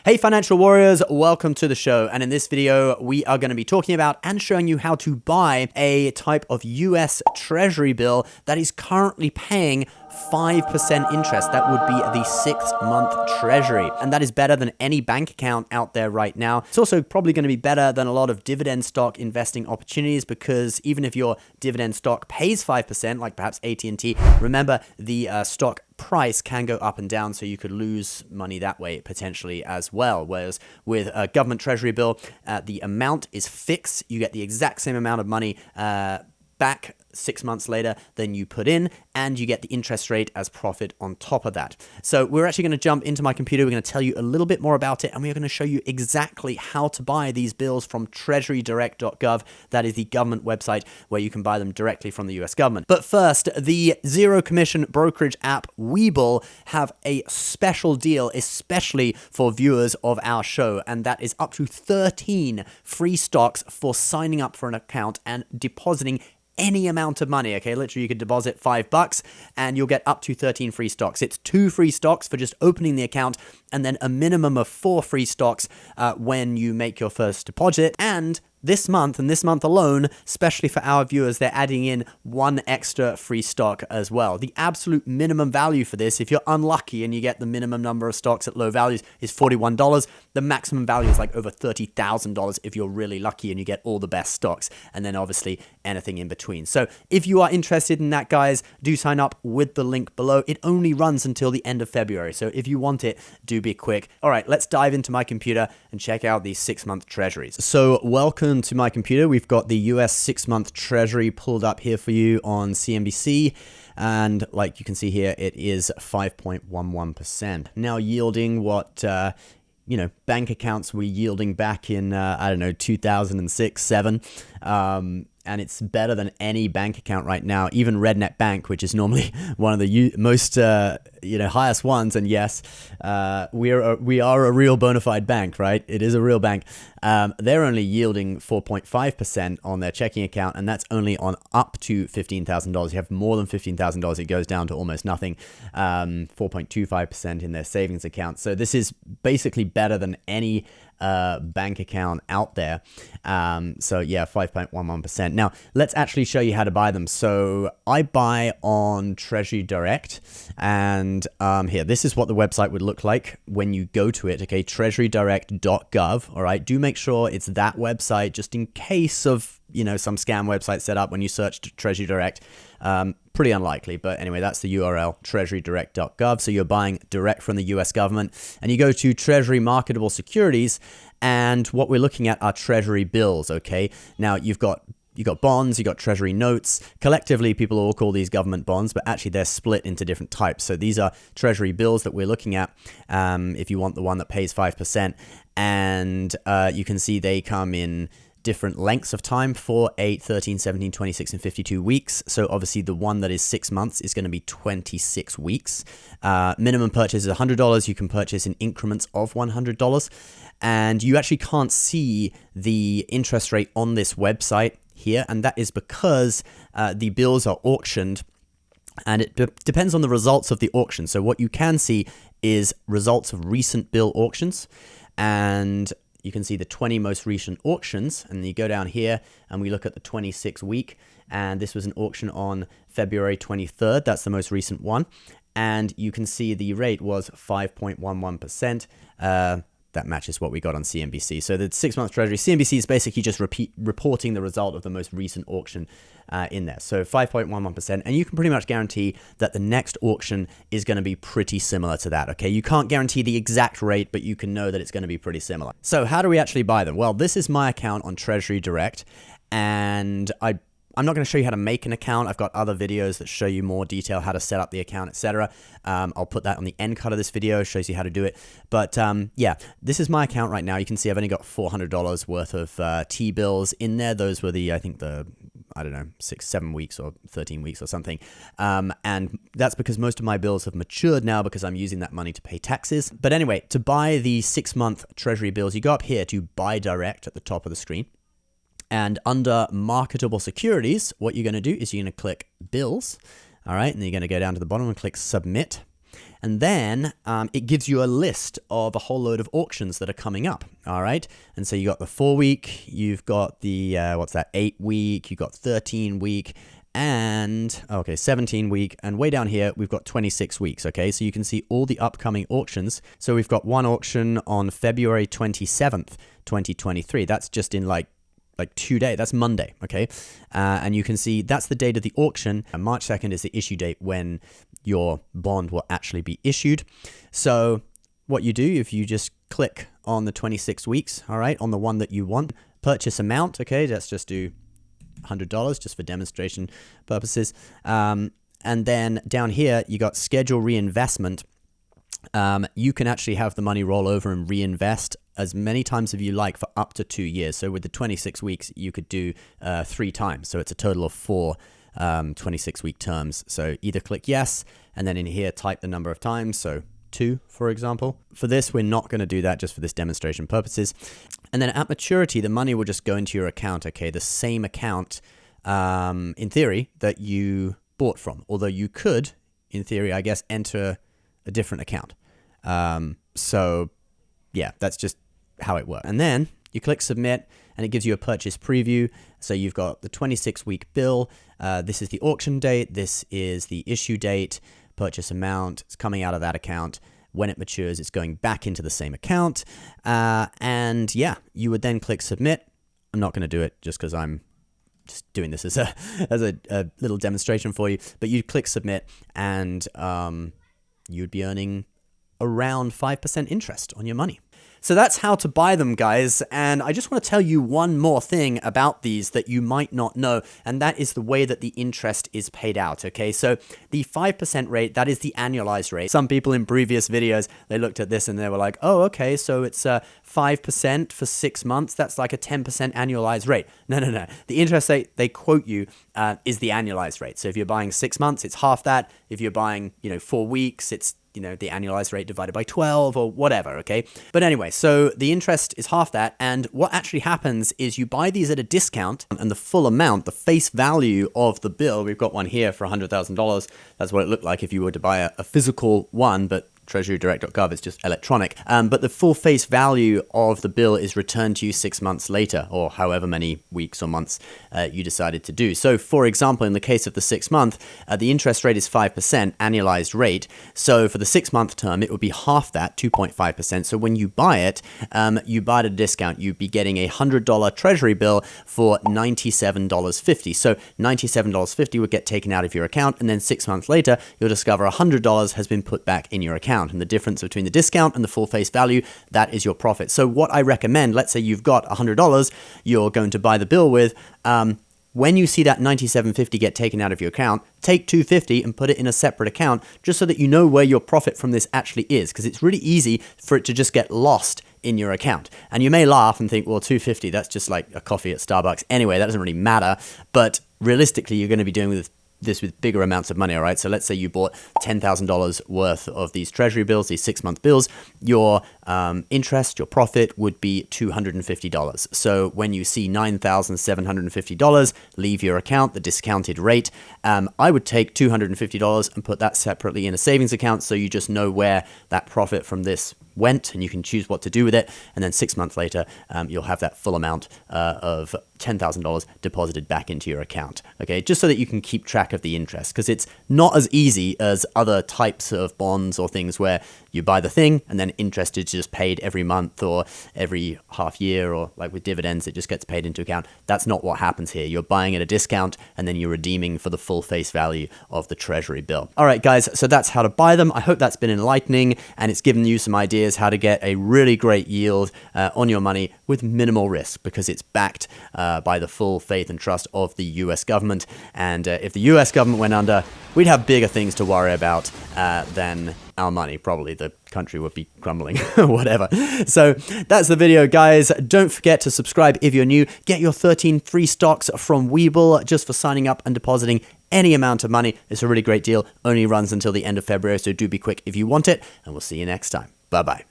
Hey financial warriors, welcome to the show. And in this video, we are going to be talking about and showing you how to buy a type of US Treasury bill that is currently paying 5% interest. That would be the 6-month Treasury. And that is better than any bank account out there right now. It's also probably going to be better than a lot of dividend stock investing opportunities, because even if your dividend stock pays 5%, like perhaps AT&T, remember the stock price can go up and down, so you could lose money that way potentially as well. Whereas with a government treasury bill, the amount is fixed. You get the exact same amount of money back 6 months later than you put in, and you get the interest rate as profit on top of that. So we're actually going to jump into my computer. We're going to tell you a little bit more about it, and we're going to show you exactly how to buy these bills from TreasuryDirect.gov. That is the government website where you can buy them directly from the US government. But first, the zero commission brokerage app Webull have a special deal, especially for viewers of our show, and that is up to 13 free stocks for signing up for an account and depositing any amount of money. Okay, literally you could deposit $5 and you'll get up to 13 free stocks. It's 2 free stocks for just opening the account, and then a minimum of 4 free stocks when you make your first deposit. And this month, and this month alone, especially for our viewers, they're adding in 1 extra free stock as well. The absolute minimum value for this, if you're unlucky and you get the minimum number of stocks at low values, is $41. The maximum value is like over $30,000 if you're really lucky and you get all the best stocks, and then obviously anything in between. So if you are interested in that, guys, do sign up with the link below. It only runs until the end of February, so if you want it, do be quick. All right, let's dive into my computer and check out these 6-month treasuries. So welcome to my computer. We've got the US 6-month Treasury pulled up here for you on CNBC, and like you can see here, it is 5.11%. Now yielding what bank accounts were yielding back in 2006, 7. And it's better than any bank account right now, even Redneck Bank, which is normally one of the most highest ones. And yes, we are a real bona fide bank, right? It is a real bank. They're only yielding 4.5% on their checking account, and that's only on up to $15,000. You have more than $15,000, it goes down to almost nothing. 4.25% in their savings account. So this is basically better than any bank account out there. So yeah, 5.11%. Now let's actually show you how to buy them. So I buy on Treasury Direct, and here, this is what the website would look like when you go to it. Okay, TreasuryDirect.gov. All right, do make sure it's that website, just in case of some scam website set up when you search Treasury Direct. Pretty unlikely, but anyway, that's the URL, TreasuryDirect.gov. So you're buying direct from the US government, and you go to Treasury Marketable Securities, and what we're looking at are Treasury bills. Okay, now you got bonds, you got Treasury notes. Collectively, people all call these government bonds, but actually they're split into different types. So these are Treasury bills that we're looking at. If you want the one that pays 5%, and you can see they come in different lengths of time: 4, 8, 13, 17, 26, and 52 weeks. So obviously the one that is 6 months is going to be 26 weeks. Minimum purchase is $100. You can purchase in increments of $100. And you actually can't see the interest rate on this website here. And that is because the bills are auctioned, and it depends on the results of the auction. So what you can see is results of recent bill auctions, and you can see the 20 most recent auctions, and you go down here and we look at the 26 week, and this was an auction on February 23rd. That's the most recent one. And you can see the rate was 5.11%. That matches what we got on CNBC. So the 6-month Treasury, CNBC is basically just reporting the result of the most recent auction in there. So 5.11%, and you can pretty much guarantee that the next auction is going to be pretty similar to that. Okay, you can't guarantee the exact rate, but you can know that it's going to be pretty similar. So how do we actually buy them? Well, this is my account on Treasury Direct, and I'm not going to show you how to make an account. I've got other videos that show you more detail, how to set up the account, etc. I'll put that on the end cut of this video, shows you how to do it. But yeah, this is my account right now. You can see I've only got $400 worth of T-bills in there. Those were the, I think the, 6, 7 weeks or 13 weeks or something. And that's because most of my bills have matured now because I'm using that money to pay taxes. But anyway, to buy the 6-month Treasury bills, you go up here to Buy Direct at the top of the screen. And under marketable securities, what you're going to do is you're going to click bills. All right. And then you're going to go down to the bottom and click submit. And then it gives you a list of a whole load of auctions that are coming up. All right. And so you got the 4-week, you've got the, 8-week, you've got 13-week, and 17-week, and way down here we've got 26 weeks. Okay, so you can see all the upcoming auctions. So we've got one auction on February 27th, 2023. That's just in like 2 days. That's Monday. Okay, and you can see that's the date of the auction, and March 2nd is the issue date when your bond will actually be issued. So what you do, if you just click on the 26 weeks, all right, on the one that you want, purchase amount. Okay, let's just do $100 just for demonstration purposes. And then down here, you got schedule reinvestment. You can actually have the money roll over and reinvest as many times as you like for up to 2 years. So with the 26 weeks, you could do 3 times. So it's a total of 4 26-week terms. So either click yes, and then in here, type the number of times. So 2, for example. For this, we're not going to do that just for this demonstration purposes. And then at maturity, the money will just go into your account, okay? The same account, in theory, that you bought from. Although you could, in theory, I guess, enter a different account. So yeah, that's just how it works. And then you click submit, and it gives you a purchase preview. So you've got the 26-week bill. This is the auction date. This is the issue date. Purchase amount, it's coming out of that account. When it matures, it's going back into the same account. And yeah, you would then click submit. I'm not going to do it just because I'm just doing this as a little demonstration for you. But you'd click submit, and you'd be earning around 5% interest on your money. So that's how to buy them, guys. And I just want to tell you one more thing about these that you might not know, and that is the way that the interest is paid out, okay? So the 5% rate, that is the annualized rate. Some people in previous videos, they looked at this and they were like, oh, okay, so it's 5% for 6 months. That's like a 10% annualized rate. No. The interest rate they quote you is the annualized rate. So if you're buying 6 months, it's half that. If you're buying, 4 weeks, it's the annualized rate divided by 12 or whatever, okay? But anyway, so the interest is half that, and what actually happens is you buy these at a discount, and the full amount, the face value of the bill, we've got one here for $100,000. That's what it looked like if you were to buy a physical one, but TreasuryDirect.gov, it's just electronic. But the full face value of the bill is returned to you 6 months later, or however many weeks or months you decided to do. So for example, in the case of the 6 month, the interest rate is 5% annualized rate. So for the 6 month term, it would be half that, 2.5%. So when you buy it at a discount, you'd be getting a $100 treasury bill for $97.50. So $97.50 would get taken out of your account, and then 6 months later, you'll discover $100 has been put back in your account. And the difference between the discount and the full face value, that is your profit. So what I recommend, let's say you've got $100 you're going to buy the bill with, when you see that $97.50 get taken out of your account, take $250 and put it in a separate account just so that you know where your profit from this actually is, because it's really easy for it to just get lost in your account. And you may laugh and think, well, $250, that's just like a coffee at Starbucks. Anyway, that doesn't really matter. But realistically, you're going to be doing this with bigger amounts of money, all right? So let's say you bought $10,000 worth of these treasury bills, these 6 month bills, your interest, your profit would be $250. So when you see $9,750 leave your account, the discounted rate, I would take $250 and put that separately in a savings account so you just know where that profit from this went, and you can choose what to do with it. And then 6 months later, you'll have that full amount of $10,000 deposited back into your account, okay? Just so that you can keep track of the interest, because it's not as easy as other types of bonds or things where you buy the thing and then interest is just paid every month or every half year, or like with dividends, it just gets paid into account. That's not what happens here. You're buying at a discount and then you're redeeming for the full face value of the treasury bill. All right, guys, so that's how to buy them. I hope that's been enlightening and it's given you some ideas how to get a really great yield on your money with minimal risk, because it's backed by the full faith and trust of the US government. And if the US government went under, we'd have bigger things to worry about than our money. Probably the country would be crumbling, whatever. So that's the video, guys. Don't forget to subscribe if you're new. Get your 13 free stocks from Webull just for signing up and depositing any amount of money. It's a really great deal. Only runs until the end of February, so do be quick if you want it. And we'll see you next time. Bye-bye.